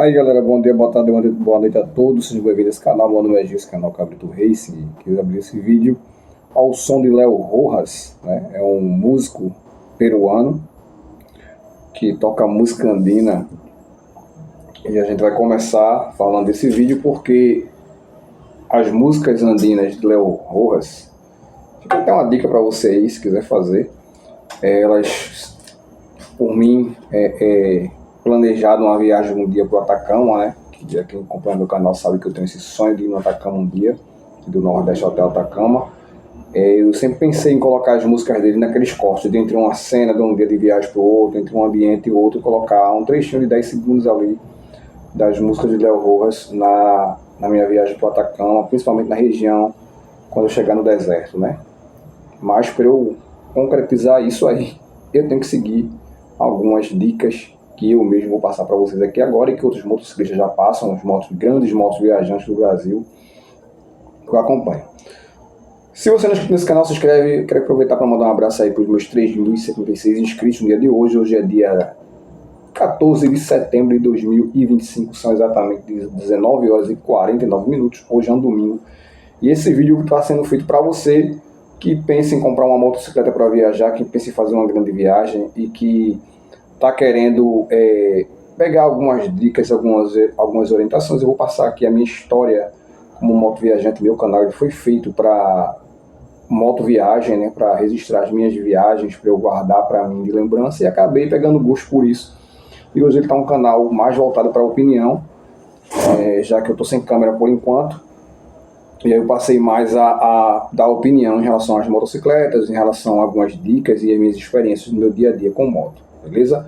Aí galera, bom dia, boa tarde, boa noite a todos, sejam bem-vindos a esse canal. Meu nome é Gil, esse canal Cabrito Racing. Quis abrir esse vídeo ao som de Léo Rojas, né? É um músico peruano que toca música andina. E a gente vai começar falando desse vídeo porque as músicas andinas de Léo Rojas, fica até uma dica para você aí, se quiser fazer. Elas, por mim, planejado uma viagem um dia para o Atacama, né? Que quem acompanha meu canal sabe que eu tenho esse sonho de ir no Atacama um dia, do Nordeste até o Atacama. Eu sempre pensei em colocar as músicas dele naqueles cortes, entre uma cena de um dia de viagem para o outro, entre um ambiente e outro, colocar um trechinho de 10 segundos ali das músicas de Léo Rojas na minha viagem para o Atacama, principalmente na região, quando eu chegar no deserto, né? Mas para eu concretizar isso aí, eu tenho que seguir algumas dicas que eu mesmo vou passar para vocês aqui agora e que outros motociclistas já passam, os grandes motos viajantes do Brasil que eu acompanho. Se você não é inscrito nesse canal, se inscreve. Quero aproveitar para mandar um abraço aí para os meus 3.076 inscritos no dia de hoje. Hoje é dia 14 de setembro de 2025, são exatamente 19 horas e 49 minutos. Hoje é um domingo. E esse vídeo está sendo feito para você que pensa em comprar uma motocicleta para viajar, que pensa em fazer uma grande viagem e que está querendo pegar algumas dicas, algumas orientações. Eu vou passar aqui a minha história como moto viajante. Meu canal ele foi feito para moto viagem, né, para registrar as minhas viagens, para eu guardar para mim de lembrança, e acabei pegando gosto por isso. E hoje ele está um canal mais voltado para opinião, já que eu estou sem câmera por enquanto. E aí eu passei mais a dar opinião em relação às motocicletas, em relação a algumas dicas e as minhas experiências no meu dia a dia com moto, beleza?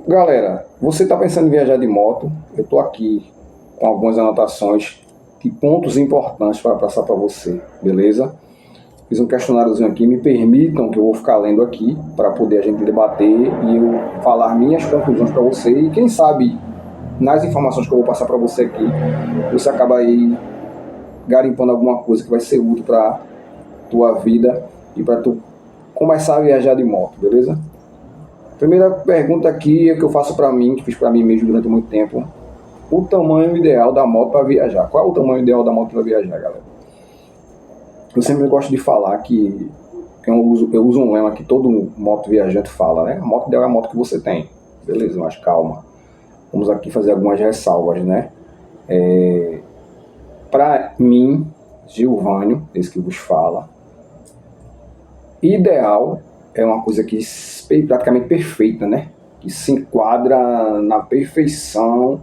Galera, você está pensando em viajar de moto? Eu estou aqui com algumas anotações de pontos importantes para passar para você, beleza? Fiz um questionáriozinho aqui, me permitam que eu vou ficar lendo aqui para poder a gente debater e eu falar minhas conclusões para você, e quem sabe nas informações que eu vou passar para você aqui, você acaba aí garimpando alguma coisa que vai ser útil para tua vida e para tu começar a viajar de moto, beleza? Primeira pergunta aqui é que eu faço para mim, que fiz para mim mesmo durante muito tempo: o tamanho ideal da moto para viajar. Qual é o tamanho ideal da moto para viajar, galera? Eu sempre gosto de falar que eu uso um lema que todo moto viajante fala, né? A moto ideal é a moto que você tem. Beleza, mas calma. Vamos aqui fazer algumas ressalvas, né? Para mim, Gilvânio, esse que vos fala, ideal é uma coisa que é praticamente perfeita, né? Que se enquadra na perfeição,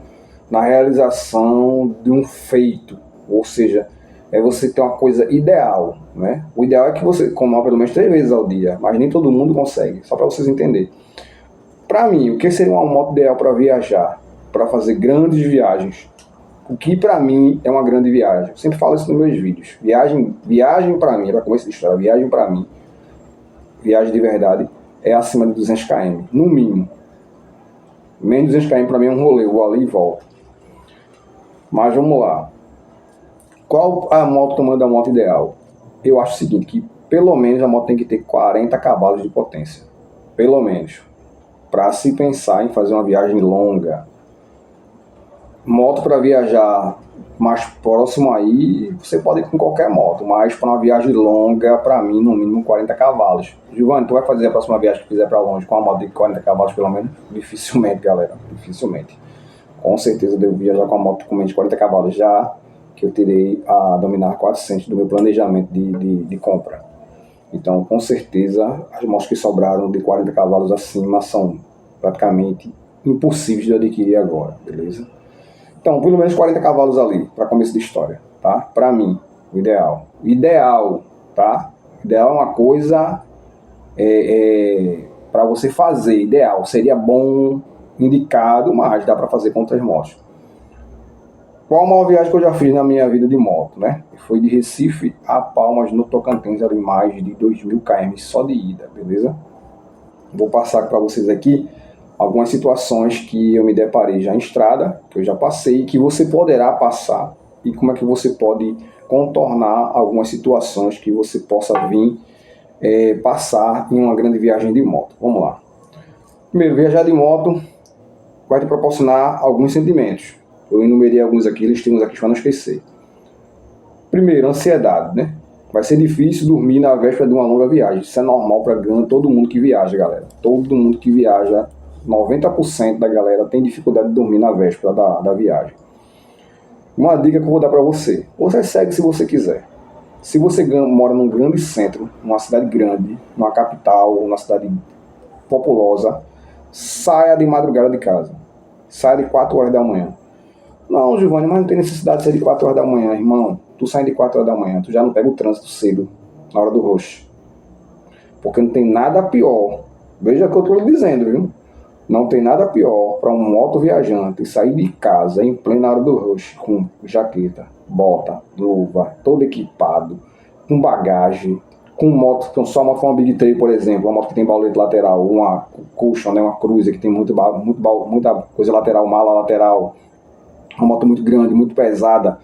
na realização de um feito, ou seja, é você ter uma coisa ideal, né? O ideal é que você coma pelo menos 3 vezes ao dia, mas nem todo mundo consegue, só para vocês entenderem. Para mim, o que seria uma moto ideal para viajar, para fazer grandes viagens? O que para mim é uma grande viagem? Eu sempre falo isso nos meus vídeos. Viagem para mim, para começo de história, viagem para mim, viagem de verdade, é acima de 200 km, no mínimo. Menos de 200 km para mim é um rolê, eu vou ali e volto. Mas vamos lá. Qual a moto, o tamanho da moto ideal? Eu acho o seguinte, que pelo menos a moto tem que ter 40 cavalos de potência. Pelo menos. Para se pensar em fazer uma viagem longa. Moto para viajar mais próximo aí, você pode ir com qualquer moto, mas para uma viagem longa, para mim, no mínimo 40 cavalos. Giovanni, tu vai fazer a próxima viagem que fizer para longe com uma moto de 40 cavalos pelo menos? Dificilmente, galera, dificilmente. Com certeza eu devo viajar com uma moto com menos de 40 cavalos, já que eu terei a dominar 400 do meu planejamento de compra. Então, com certeza, as motos que sobraram de 40 cavalos acima são praticamente impossíveis de adquirir agora, beleza? Então, pelo menos 40 cavalos ali, para começo de história, tá? Para mim, o ideal. Ideal, tá? Ideal é uma coisa para você fazer, ideal. Seria bom, indicado, mas dá para fazer com outras motos. Qual a maior viagem que eu já fiz na minha vida de moto, né? Foi de Recife a Palmas, no Tocantins, ali mais de 2.000 km só de ida, beleza? Vou passar para vocês aqui algumas situações que eu me deparei já em estrada, que eu já passei, que você poderá passar, e como é que você pode contornar algumas situações que você possa vir passar em uma grande viagem de moto. Vamos lá. Primeiro, viajar de moto vai te proporcionar alguns sentimentos. Eu enumerei alguns aqui, listei uns aqui para não esquecer. Primeiro, ansiedade, né? Vai ser difícil dormir na véspera de uma longa viagem. Isso é normal para todo mundo que viaja, galera. Todo mundo que viaja, 90% da galera tem dificuldade de dormir na véspera da viagem. Uma dica que eu vou dar para você. Você segue se você quiser. Se você mora num grande centro, numa cidade grande, numa capital, numa cidade populosa, saia de madrugada de casa. Saia de 4 horas da manhã. Não, Giovanni, mas não tem necessidade de sair de 4 horas da manhã, irmão. Tu sai de 4 horas da manhã, tu já não pega o trânsito cedo, na hora do rush. Porque não tem nada pior. Veja o que eu estou lhe dizendo, viu? Não tem nada pior para um moto viajante sair de casa em plena hora do rush, com jaqueta, bota, luva, todo equipado, com bagagem, com moto, com só uma Big Trail, por exemplo, uma moto que tem baulete lateral, uma Cushion, né, uma Cruiser que tem muita coisa lateral, mala lateral, uma moto muito grande, muito pesada.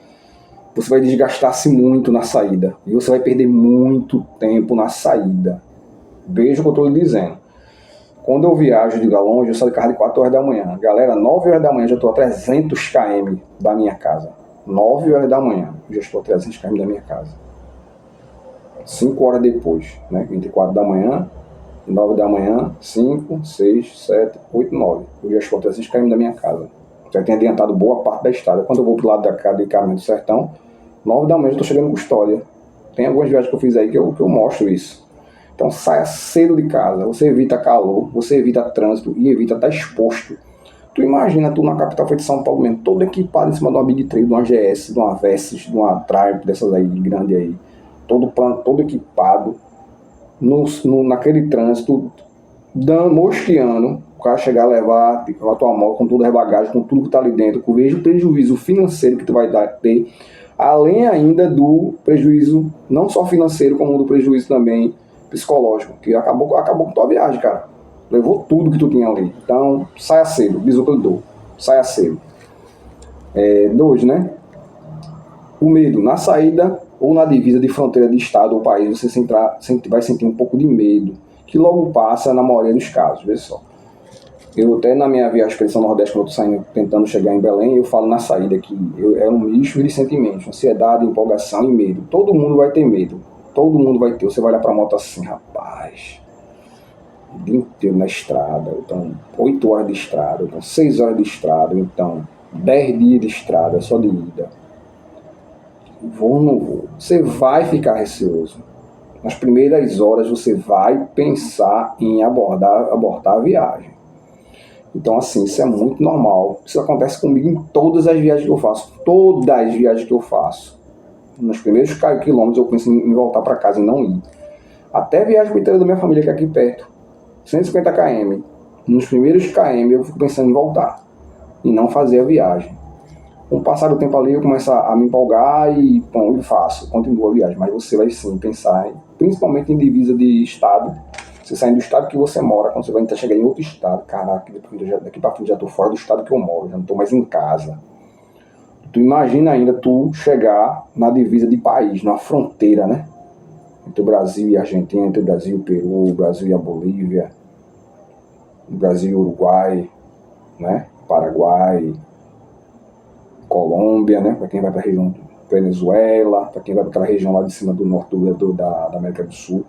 Você vai desgastar-se muito na saída e você vai perder muito tempo na saída. Veja o que eu estou lhe dizendo. Quando eu viajo de longe, eu saio de carro de 4 horas da manhã. Galera, 9 horas da manhã já estou a 300 km da minha casa. 9 horas da manhã, já estou a 300 km da minha casa. 5 horas depois, né? Entre 4 da manhã, 9 da manhã, 5, 6, 7, 8, 9. Eu já estou a 300 km da minha casa. Já tenho adiantado boa parte da estrada. Quando eu vou pro lado da casa de caminho do sertão, 9 da manhã eu estou chegando em Custódia. Tem algumas viagens que eu fiz aí que eu mostro isso. Então saia cedo de casa, você evita calor, você evita trânsito e evita estar exposto. Tu imagina tu na capital feita de São Paulo mesmo, todo equipado em cima de uma Big Trail, de uma GS, de uma Versys, de uma Triumph, dessas aí, grande aí. Todo equipado, naquele trânsito, mosqueando, o cara chegar a levar a tua moto com toda a bagagem, com tudo que tá ali dentro, veja o prejuízo financeiro que tu vai ter, além ainda do prejuízo, não só financeiro, como do prejuízo também psicológico, que acabou com tua viagem, cara. Levou tudo que tu tinha ali. Então, saia cedo, bisu que eu dou. Saia cedo. 2, né? O medo. Na saída ou na divisa de fronteira de estado ou país, você vai sentir um pouco de medo, que logo passa na maioria dos casos, vê só. Eu até na minha viagem para Expedição Nordeste, quando eu tô saindo, tentando chegar em Belém, eu falo na saída que é um misto de sentimentos, ansiedade, empolgação e medo. Todo mundo vai ter medo. Todo mundo vai ter. Você vai olhar pra moto assim, rapaz, o dia inteiro na estrada, então 8 horas de estrada, então 6 horas de estrada, então 10 dias de estrada só de ida. Vou ou não vou? Você vai ficar receoso. Nas primeiras horas você vai pensar em abortar a viagem. Então assim, isso é muito normal. Isso acontece comigo em todas as viagens que eu faço. Todas as viagens que eu faço. Nos primeiros quilômetros eu penso em voltar para casa e não ir. Até viagem para o interior da minha família, que é aqui perto. 150 km. Nos primeiros km eu fico pensando em voltar. E não fazer a viagem. Com o passar do tempo ali eu começo a me empolgar e bom, eu faço. Continuo a viagem. Mas você vai sim pensar, principalmente em divisa de estado. Você sai do estado que você mora, quando você vai tentar chegar em outro estado. Caraca, daqui para frente já estou fora do estado que eu moro. Já não estou mais em casa. Tu imagina ainda tu chegar na divisa de país, na fronteira, né? Entre o Brasil e a Argentina, entre o Brasil e o Peru, o Brasil e a Bolívia, o Brasil e o Uruguai, né? Paraguai, Colômbia, né? Para quem vai para a região Venezuela, para quem vai para aquela região lá de cima do norte da América do Sul.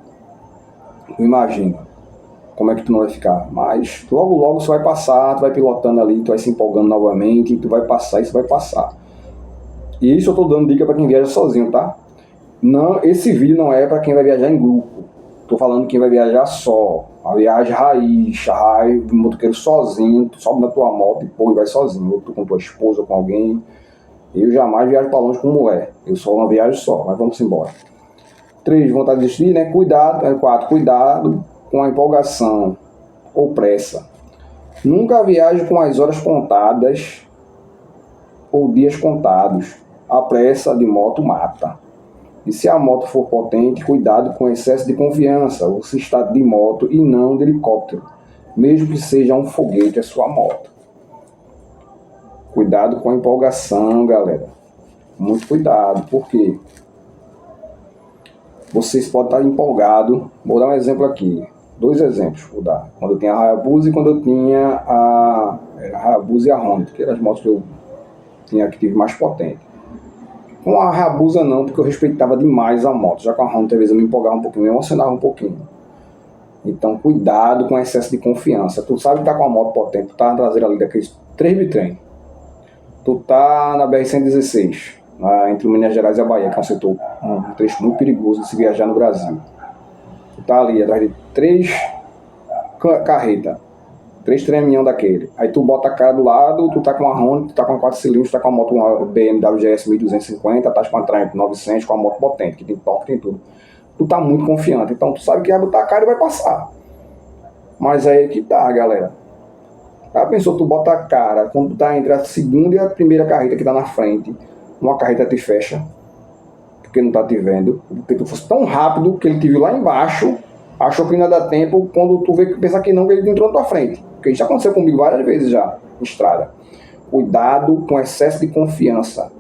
Tu imagina como é que tu não vai ficar. Mas logo logo você vai passar, tu vai pilotando ali, tu vai se empolgando novamente, tu vai passar e você vai passar. E isso eu estou dando dica para quem viaja sozinho, tá? Não, esse vídeo não é para quem vai viajar em grupo. Estou falando quem vai viajar só. A viagem raiz, motoqueiro sozinho, tu sobe na tua moto e pô, vai sozinho. Ou tu com tua esposa, ou com alguém. Eu jamais viajo para longe com mulher. Eu só uma viagem só, mas vamos embora. 3, vontade de desistir, né? 4, cuidado com a empolgação ou pressa. Nunca viaje com as horas contadas ou dias contados. A pressa de moto mata. E se a moto for potente, cuidado com excesso de confiança. Você está de moto e não de helicóptero, mesmo que seja um foguete a sua moto. Cuidado com a empolgação, galera. Muito cuidado, porque vocês podem estar empolgados. Vou dar um exemplo aqui. Dois exemplos vou dar. Quando eu tinha a Hayabusa e quando eu tinha era a Hayabusa e a Honda, que eram as motos que eu tinha que tive mais potente. Com a Hayabusa não, porque eu respeitava demais a moto. Já com a Honda, às vezes eu me empolgava um pouquinho, me emocionava um pouquinho. Então, cuidado com o excesso de confiança. Tu sabe que tá com a moto potente, tu tá na traseira ali daqueles 3 bitrem. Tu tá na BR-116, entre Minas Gerais e a Bahia, que é um setor, um trecho muito perigoso de se viajar no Brasil. Tu tá ali atrás de 3 carretas, 3 treinamento daquele. Aí tu bota a cara do lado, tu tá com uma Honda, tu tá com 4 cilindros, tu tá com uma moto, uma BMW GS 1250, tá com uma Triumph 900, com uma moto potente, que tem torque, tem tudo. Tu tá muito confiante, então tu sabe que vai botar a cara e vai passar. Mas aí que tá, galera. Já pensou, tu bota a cara, quando tu tá entre a segunda e a primeira carreta que tá na frente, uma carreta te fecha, porque não tá te vendo, porque tu fosse tão rápido que ele te viu lá embaixo, achou que não ia dar tempo, quando tu vê que pensa que não, que ele entrou na tua frente. Porque isso já aconteceu comigo várias vezes já, em estrada. Cuidado com excesso de confiança.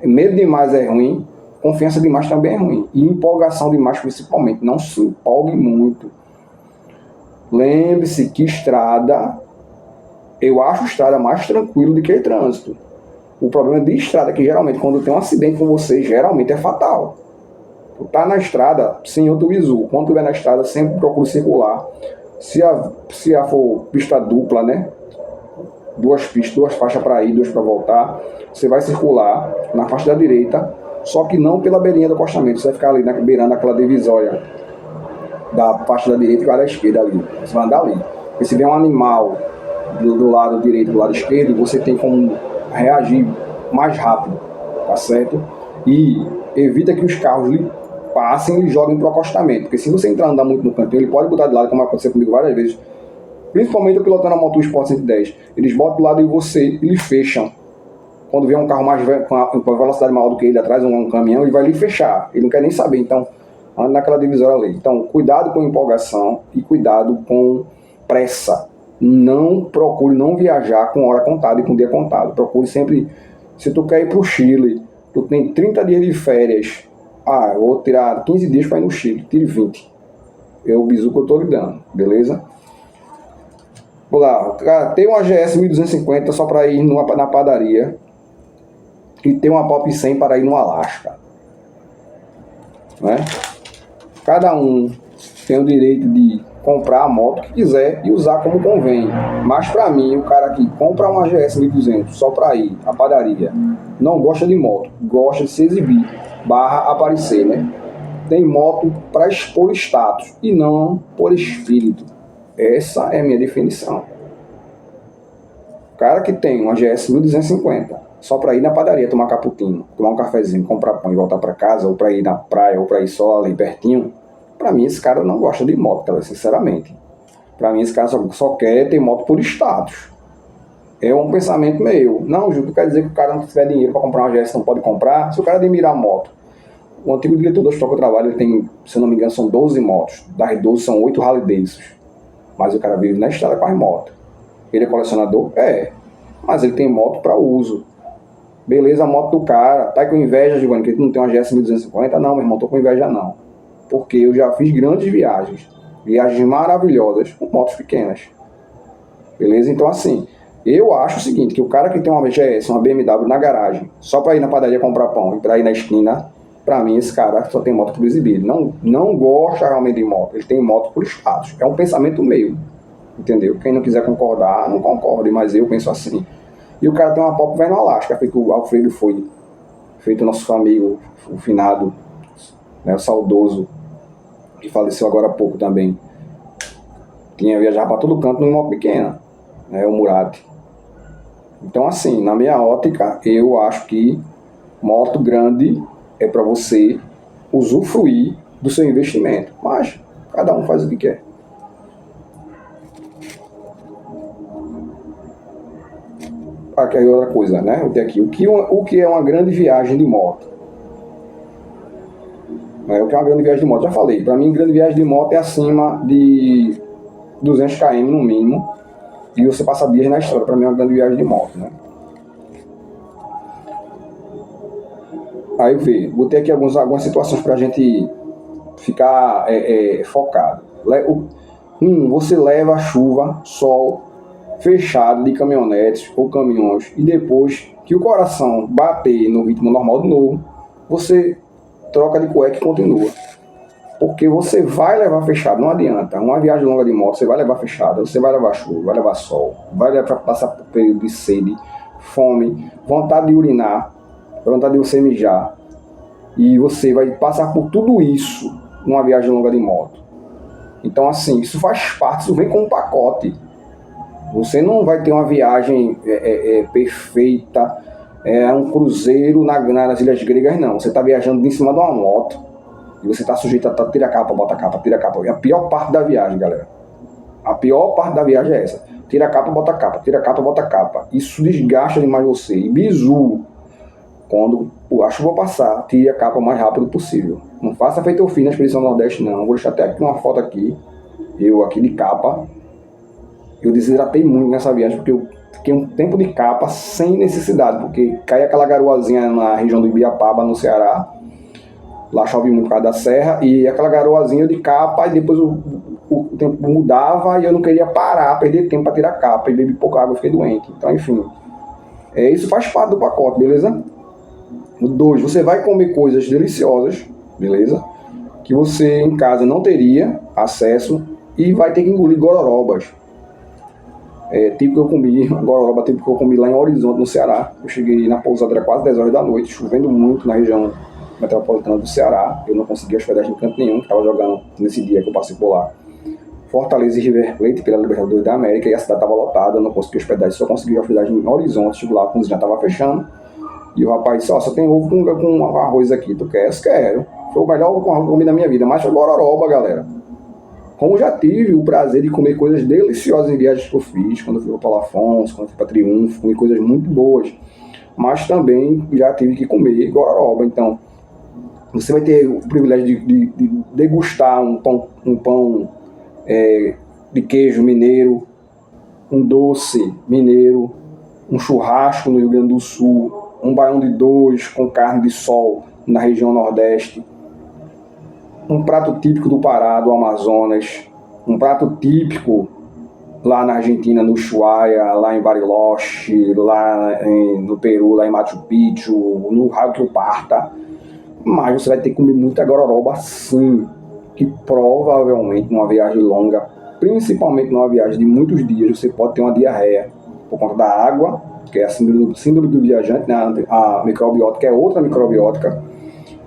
Medo demais é ruim, confiança demais também é ruim. E empolgação demais principalmente. Não se empolgue muito. Lembre-se que estrada, eu acho estrada mais tranquilo do que trânsito. O problema de estrada é que geralmente quando tem um acidente com você, geralmente é fatal. Tu tá na estrada, sem outro bizu. Quando tu estiver na estrada, sempre procura circular. Se a for pista dupla, né? 2 pistas, 2 faixas para ir, 2 para voltar. Você vai circular na faixa da direita, só que não pela beirinha do acostamento. Você vai ficar ali beirando aquela divisória da faixa da direita e da esquerda ali. Você vai andar ali. Porque se vier um animal do lado direito e do lado esquerdo, você tem como reagir mais rápido, tá certo? E evita que os carros lhe passem e joguem para o acostamento, porque se você entrar andar muito no cantinho, ele pode botar de lado, como aconteceu comigo várias vezes, principalmente eu pilotando a Moto Sport 110, eles botam do lado de você e lhe fecham. Quando vier um carro mais com a velocidade maior do que ele atrás, um caminhão, ele vai lhe fechar, ele não quer nem saber, então anda naquela divisória ali. Então cuidado com empolgação e cuidado com pressa. Não procure não viajar com hora contada e com dia contado. Procure sempre, se tu quer ir para o Chile, tu tem 30 dias de férias, eu vou tirar 15 dias para ir no Chile, tire 20. É o bizu que eu estou lhe dando, beleza? Vou lá, cara, tem uma GS 1250 só para ir na padaria e tem uma Pop 100 para ir no Alasca, né? Cada um tem o direito de comprar a moto que quiser e usar como convém. Mas para mim, o cara que compra uma GS 1200 só para ir à padaria, não gosta de moto, gosta de se exibir, aparecer, né? Tem moto para expor status e não por espírito. Essa é a minha definição. O cara que tem uma GS 1250 só para ir na padaria tomar cappuccino, tomar um cafezinho, comprar pão e voltar para casa, ou para ir na praia, ou para ir só ali pertinho, para mim esse cara não gosta de moto, cara, sinceramente. Para mim esse cara só quer ter moto por status. É um pensamento meu. Não, Júlio, quer dizer que o cara não tiver dinheiro para comprar uma GS não pode comprar? Se o cara admirar a moto. O antigo diretor do hospital que eu trabalho, ele tem, se eu não me engano, são 12 motos. Das 12 são 8 Harley Davidson. Mas o cara vive na estrada com as motos. Ele é colecionador? É. Mas ele tem moto para uso. Beleza, a moto do cara. Tá com inveja, Giovanni, que ele não tem uma GS 1250? Não, meu irmão, tô com inveja não. Porque eu já fiz grandes viagens. Viagens maravilhosas com motos pequenas. Beleza? Então, assim, eu acho o seguinte, que o cara que tem uma GS, uma BMW na garagem, só para ir na padaria comprar pão e para ir na esquina, para mim esse cara só tem moto por exibir. Ele não gosta realmente de moto, ele tem moto por status. É um pensamento meu, entendeu? Quem não quiser concordar, não concorde, mas eu penso assim. E o cara tem uma Pop, vai no Alasca, feito o Alfredo foi, feito o nosso amigo, o finado, né, o saudoso, que faleceu agora há pouco também. Tinha viajado para todo canto numa moto pequena, né, o Murat. Então, assim, na minha ótica, eu acho que moto grande é para você usufruir do seu investimento. Mas cada um faz o que quer. Aqui é outra coisa, né? Eu tenho aqui. O que é uma grande viagem de moto? O que é uma grande viagem de moto? Já falei. Para mim, grande viagem de moto é acima de 200 km no mínimo. E você passa dias na estrada. Para mim, é uma grande viagem de moto, né? Aí eu botei aqui algumas situações para a gente ficar focado. Você leva chuva, sol, fechado de caminhonetes ou caminhões, e depois que o coração bater no ritmo normal de novo, você troca de cueca e continua. Porque você vai levar fechado, não adianta. Uma viagem longa de moto, você vai levar fechado, você vai levar chuva, vai levar sol, vai levar passar por período de sede, fome, vontade de urinar, vontade de você mijar. E você vai passar por tudo isso numa viagem longa de moto. Então, assim, isso faz parte, isso vem com um pacote. Você não vai ter uma viagem perfeita, um cruzeiro nas Ilhas Gregas, não. Você está viajando em cima de uma moto e você está sujeito a tira a capa, bota a capa, tira a capa. É a pior parte da viagem, galera. A pior parte da viagem é essa. Tira a capa, bota a capa, tira a capa, bota a capa. Isso desgasta demais você. E bizu, quando a chuva passar, tire a capa o mais rápido possível. Não faça feito eu fiz na Expedição Nordeste, não. Vou deixar até aqui uma foto aqui, eu aqui de capa. Eu desidratei muito nessa viagem, porque eu fiquei um tempo de capa sem necessidade, porque cai aquela garoazinha na região do Ibiapaba, no Ceará. Lá chove muito por causa da serra, e aquela garoazinha de capa, e depois o tempo mudava e eu não queria parar, perder tempo para tirar a capa, e bebi pouca água, fiquei doente. Então, enfim, isso faz parte do pacote, beleza? 2, você vai comer coisas deliciosas, beleza? Que você em casa não teria acesso, e vai ter que engolir gororobas. Tipo que eu comi, gororoba tipo que eu comi lá em Horizonte, no Ceará. Eu cheguei na pousada, era quase 10 horas da noite, chovendo muito na região metropolitana do Ceará. Eu não conseguia hospedagem em canto nenhum, que estava jogando nesse dia que eu passei por lá. Fortaleza e River Plate pela Libertadores da América, e a cidade estava lotada, eu não consegui hospedagem, só consegui hospedagem em Horizonte. Chego lá, a cozinha estava fechando, e o rapaz disse: só tem ovo com arroz aqui, tu quer? Eu quero. Foi o melhor ovo com arroz que eu comi na minha vida, mas foi gororoba, galera. Como já tive o prazer de comer coisas deliciosas em viagens que eu fiz, quando eu fui para Paulo Afonso, quando eu fui para Triunfo, comi coisas muito boas, mas também já tive que comer gororoba. Então, você vai ter o privilégio de degustar um pão de queijo mineiro, um doce mineiro, um churrasco no Rio Grande do Sul, um baião de dois com carne de sol na região Nordeste, um prato típico do Pará, do Amazonas, um prato típico lá na Argentina, no Ushuaia, lá em Bariloche, lá no Peru, lá em Machu Picchu, no Raio que o Parta. Mas você vai ter que comer muita gororoba, sim, que provavelmente numa viagem longa, principalmente numa viagem de muitos dias, você pode ter uma diarreia por conta da água, que é a síndrome do viajante, né? A microbiótica é outra microbiótica,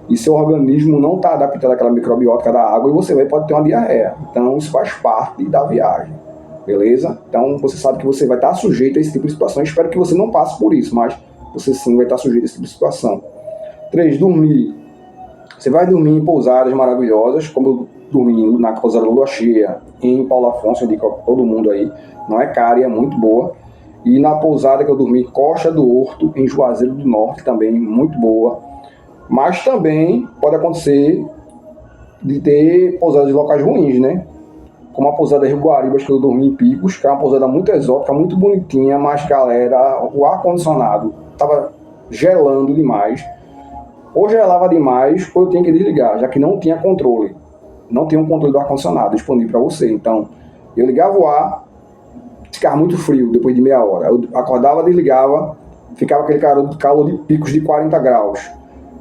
e seu organismo não está adaptado àquela microbiótica da água e você pode ter uma diarreia. Então isso faz parte da viagem, beleza? Então você sabe que você vai estar sujeito a esse tipo de situação. Eu espero que você não passe por isso, mas você sim vai estar sujeito a esse tipo de situação. 3, dormir. Você vai dormir em pousadas maravilhosas, como eu dormi na pousada Lua Cheia, em Paulo Afonso, eu indico a todo mundo aí. Não é cara e é muito boa. E na pousada que eu dormi, Costa do Horto, em Juazeiro do Norte, também muito boa. Mas também pode acontecer de ter pousadas de locais ruins, né? Como a pousada Rio Guaribas, que eu dormi em Picos, que é uma pousada muito exótica, muito bonitinha, mas, galera, o ar-condicionado estava gelando demais. Ou gelava demais, ou eu tinha que desligar, já que não tinha controle. Não tinha um controle do ar-condicionado disponível para você. Então, eu ligava o ar, ficava muito frio depois de meia hora. Eu acordava, desligava, ficava aquele calor de picos de 40 graus.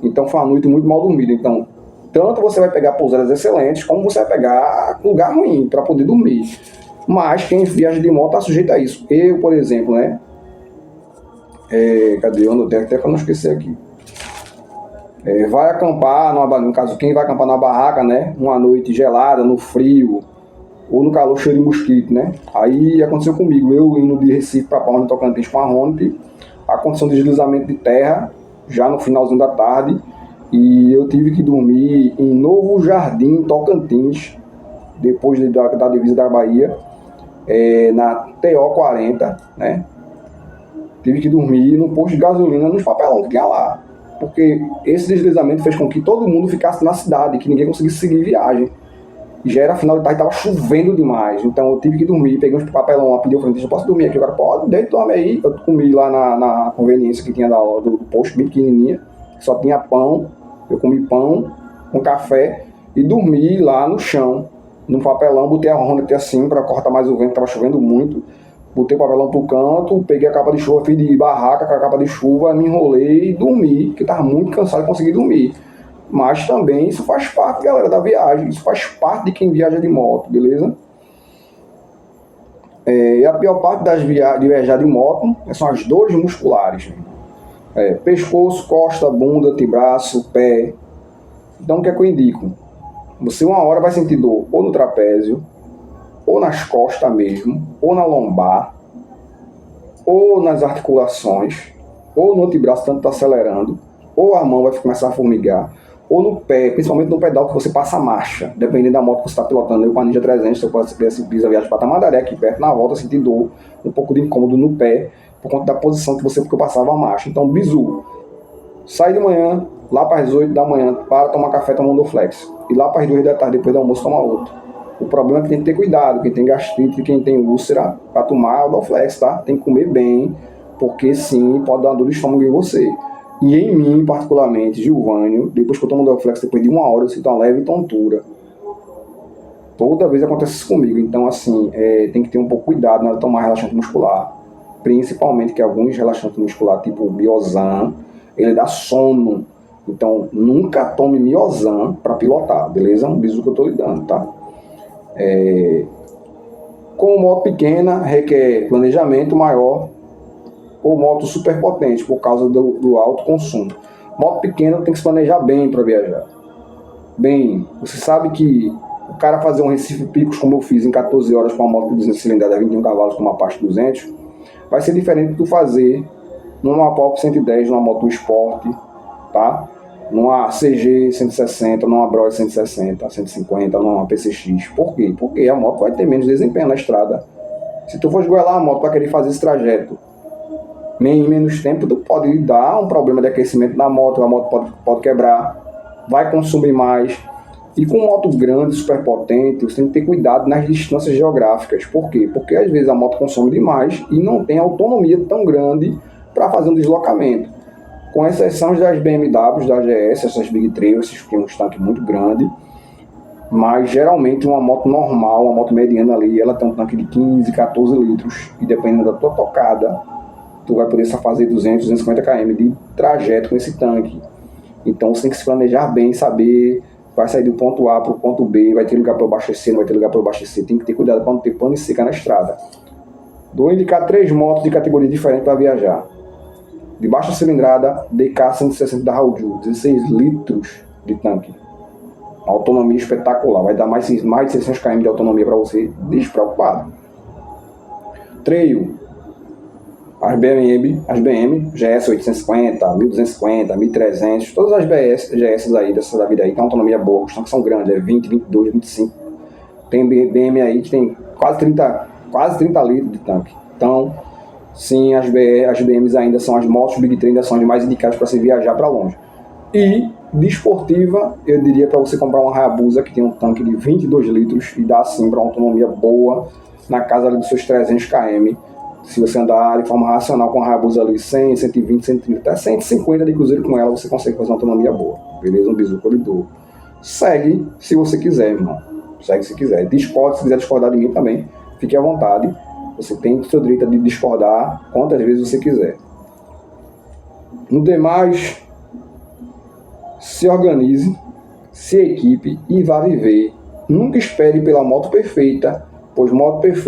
Então foi uma noite muito mal dormida. Então, tanto você vai pegar pousadas excelentes, como você vai pegar lugar ruim para poder dormir. Mas quem viaja de moto está sujeito a isso. Eu, por exemplo, né? Cadê? Eu anotei até para não esquecer aqui. Vai acampar, no caso, quem vai acampar na barraca, né? Uma noite gelada, no frio, ou no calor cheio de mosquito, né? Aí aconteceu comigo, eu indo de Recife para Palma de Tocantins com a Honda, aconteceu um deslizamento de terra, já no finalzinho da tarde, e eu tive que dormir em Novo Jardim, Tocantins, depois da divisa da Bahia, na TO 40, né? Tive que dormir no posto de gasolina, nos papelão que tinha lá, porque esse deslizamento fez com que todo mundo ficasse na cidade, que ninguém conseguisse seguir viagem. E já era final de tarde, estava chovendo demais, então eu tive que dormir, peguei uns papelão lá, pedi ao frentista: eu posso dormir aqui? O cara: pode, deita, dorme aí. Eu comi lá na conveniência que tinha do posto, bem pequenininha, só tinha pão. Eu comi pão com café e dormi lá no chão. num papelão, botei a Hornet assim para cortar mais o vento, tava chovendo muito. Botei o papelão pro canto, peguei a capa de chuva, fiz de barraca com a capa de chuva, me enrolei e dormi, porque tava muito cansado e consegui dormir. Mas também isso faz parte, galera, da viagem. Isso faz parte de quem viaja de moto, beleza? E a pior parte de viajar de moto são as dores musculares. Pescoço, costa, bunda, antebraço, pé. Então o que é que eu indico? Você uma hora vai sentir dor ou no trapézio, ou nas costas mesmo, ou na lombar, ou nas articulações, ou no antebraço, tanto está acelerando, ou a mão vai começar a formigar, ou no pé, principalmente no pedal que você passa a marcha, dependendo da moto que você está pilotando. Eu com a Ninja 300, se eu pudesse pisar a viagem para Tamandaré, aqui perto, na volta, eu senti dor, um pouco de incômodo no pé, por conta da posição que porque eu passava a marcha. Então, bizu, sai de manhã, lá para as 8 da manhã, para tomar café, toma um Dorflex. E lá para as 2 da tarde, depois do almoço, toma outro. O problema é que tem que ter cuidado, quem tem gastrite, quem tem úlcera, para tomar o Dorflex, tá? Tem que comer bem, porque sim, pode dar uma dor de estômago em você. E em mim, particularmente, Gilvânio, depois que eu tomo o Dorflex, depois de uma hora, eu sinto uma leve tontura. Toda vez acontece isso comigo. Então, assim, tem que ter um pouco de cuidado na hora de tomar relaxante muscular. Principalmente que alguns relaxantes musculares, tipo o Biozan, ele dá sono. Então, nunca tome Miozan para pilotar, beleza? Um bisu que eu tô lhe dando, tá? Com moto pequena, requer planejamento maior, ou moto super potente, por causa do alto consumo. Moto pequena tem que se planejar bem para viajar. Bem, você sabe que o cara fazer um Recife Picos, como eu fiz em 14 horas com uma moto de 200 cilindradas, 21 cavalos com uma Apache 200, vai ser diferente do fazer numa Pop 110, numa moto Sport, tá? Numa CG 160, numa Bros 160, 150, numa PCX. Por quê? Porque a moto vai ter menos desempenho na estrada. Se tu for esgoelar a moto para querer fazer esse trajeto em menos tempo, tu pode dar um problema de aquecimento na moto, a moto pode quebrar, vai consumir mais. E com moto grande, super potente, você tem que ter cuidado nas distâncias geográficas. Por quê? Porque às vezes a moto consome demais e não tem autonomia tão grande para fazer um deslocamento. Com exceção das BMWs, da GS, essas Big Trail, esses que tem um tanque muito grande, mas geralmente uma moto normal, uma moto mediana ali, ela tem um tanque de 15, 14 litros, e dependendo da tua tocada, tu vai poder só fazer 200, 250 km de trajeto com esse tanque. Então você tem que se planejar bem, saber, vai sair do ponto A para o ponto B, vai ter lugar para abastecer, não vai ter lugar para abastecer, tem que ter cuidado para não ter pane seca na estrada. Vou indicar 3 motos de categoria diferente para viajar. De baixa cilindrada, DK 160 da Hauju, 16 litros de tanque. Autonomia espetacular, vai dar mais de 600 km de autonomia para você, despreocupado. Trail, as BM, GS 850, 1250, 1300, todas as GS aí da vida aí tem autonomia boa, os tanques são grandes, 20, 22, 25. Tem BM aí que tem quase 30 litros de tanque. Então, sim, as BMs ainda são as motos Big Trail, ainda são as mais indicadas para se viajar para longe. E de esportiva, eu diria para você comprar uma Hayabusa que tem um tanque de 22 litros e dá assim para uma autonomia boa na casa ali dos seus 300 km. Se você andar de forma racional com a Hayabusa ali 100, 120, 130, até 150 de cruzeiro com ela, você consegue fazer uma autonomia boa. Beleza? Um bizu colidor. Segue se você quiser, irmão. Segue se quiser. Discorde se quiser discordar de mim também. Fique à vontade. Você tem o seu direito de discordar quantas vezes você quiser. No demais, se organize, se equipe e vá viver. Nunca espere pela moto perfeita, pois moto perfeita